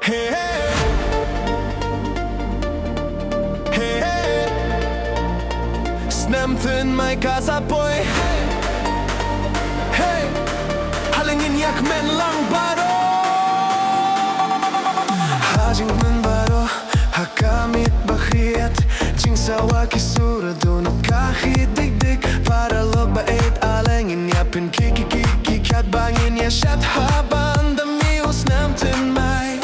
Hey, hey. Hey, hey. Snem Thynmai kasapoj. Hey, halingin jak men lang baro. Hajing men baro, hakamit bakriat. Jing sawa kisura donut kahit dik para log bait alengin yapin kiki kat bangin ya shat haban dami Snem Thynmai.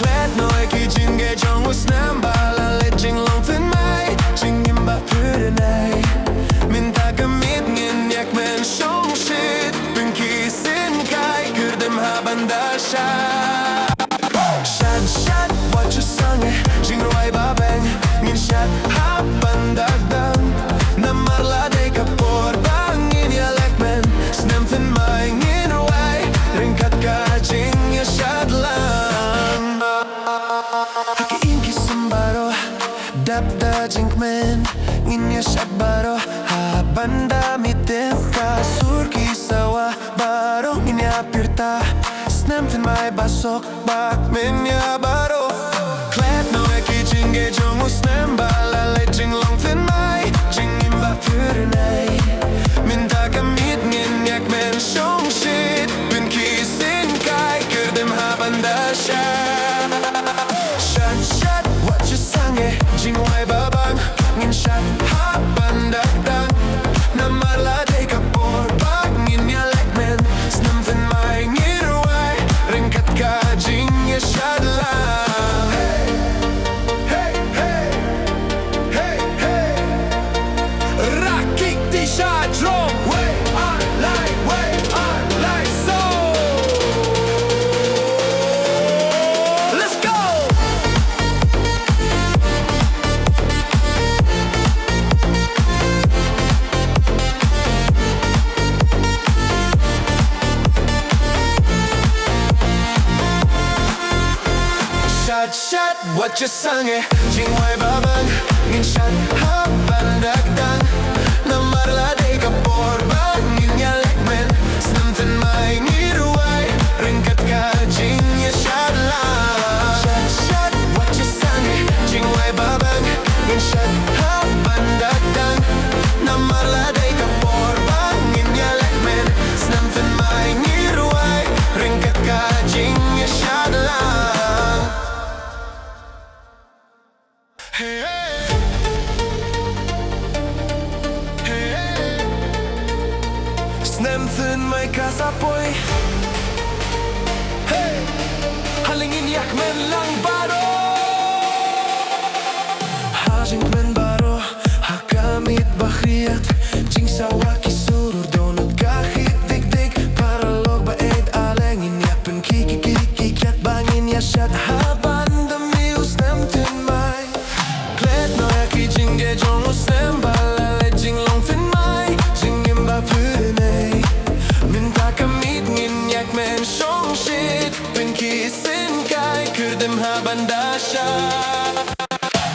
Kled noi ki jinge jong Snem bala le jing long Thynmai. Jing imba pyrenei. Min takamit ngin yak men shong shit. Bin kisin kai kürdem haban da shad. Shad shad what you sang Jingrwai babeng. Ngin shad haban dagdang. Namarla de kapor bangin ya lek men. Snem Thynmai ngin ruai. Ringkat ka jing ya shad lang. Haki inki sambaro. Dap da jing men. Ngin ya shad baro. Habanda mitem ka surki sawa baro. Ngin ya pirta. Snem Thynmai basok bak men ya baro. Kled no eki jinge jong Snem bala le jing long Thynmai. Jing imba pyrenei. Min takamit ngin yak men shong shit. Bin kisin kai kürdem haban da shad. Shad shad what you sang Jingrwai babang. Ngin shad haban dagdang. Namarla de kapor bak ngin ya lek men. Snem Thynmai ngin ruai. Ringkat ka jing ya shad lang. Hey, hey, hey. Hey, hey. Rakik di shad drum. Way on like so. Let's go. Shad shad what you sang Jingrwai babang. Ngin shad haban dagdang. Namarla de kapor bang ngin ya lek men. Snem Thynmai ngin ruai. Ringkat ka jing ya shad lang. Shad shad what you sang Jingrwai babang. Ngin shad haban dagdang. Namarla de kapor bang ngin ya lek men. Snem Thynmai ngin ruai. Ringkat ka jing ya shad lang. Hey, hey. Hey, hey. Snem Thynmai kasapoj. Hey, halingin yak men lang baro. Hajing men baro, hakamit bakriat. Jing sawa kisurur donut kahit dik para log bait alengin yapin kiki kat bangin ya shad haban dami Snem Thynmai. Kled no eki jinge jong Snem bala le jing long Thynmai. Jing imba pyrenei. Min takamit ngin yak men shong shit. Bin kisin kai kürdem haban da shad.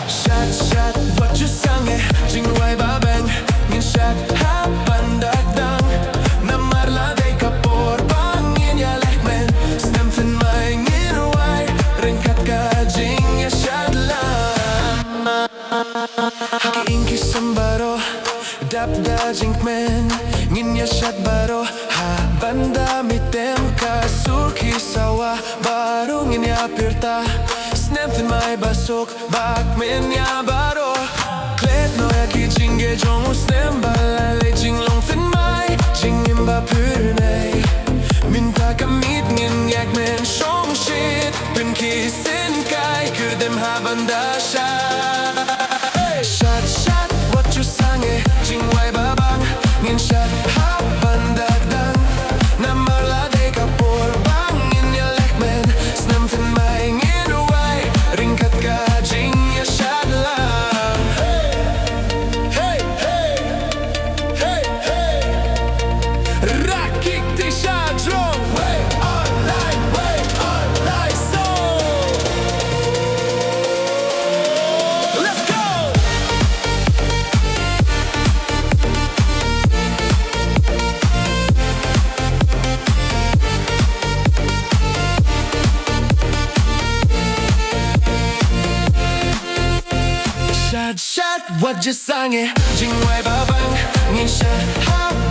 Shad shad what you sang Jingrwai babang. Ngin shad haban dagdang. Namarla de kapor bangin ya lek men. Snem Thynmai ngin ruai. Ringkat ka jing ya shad lang. Haki inki sambaro. Dap da jing men. Ngin ya shad baro. Habanda mitem ka surki sawa baro. Ngin ya pirta. Snem Thynmai basok bak men ya baro. Kled no eki jinge jong Snem bala le jing long Thynmai. Jing imba pyrenei. Min takamit ngin yak men shong shit. Bin kisin kai kürdem haban da shad. Shad shad what you sang Jingrwai babang. Ngin shad haban dagdang. Namarla de kapor bang ngin ya lek men. Snem Thynmai ngin ruai. Ringkat ka jing ya shad lang. Hey, hey, hey. Hey, hey. Rakik di shad drum. Way on like so. Let's go. What just sang it Jingrwai Shad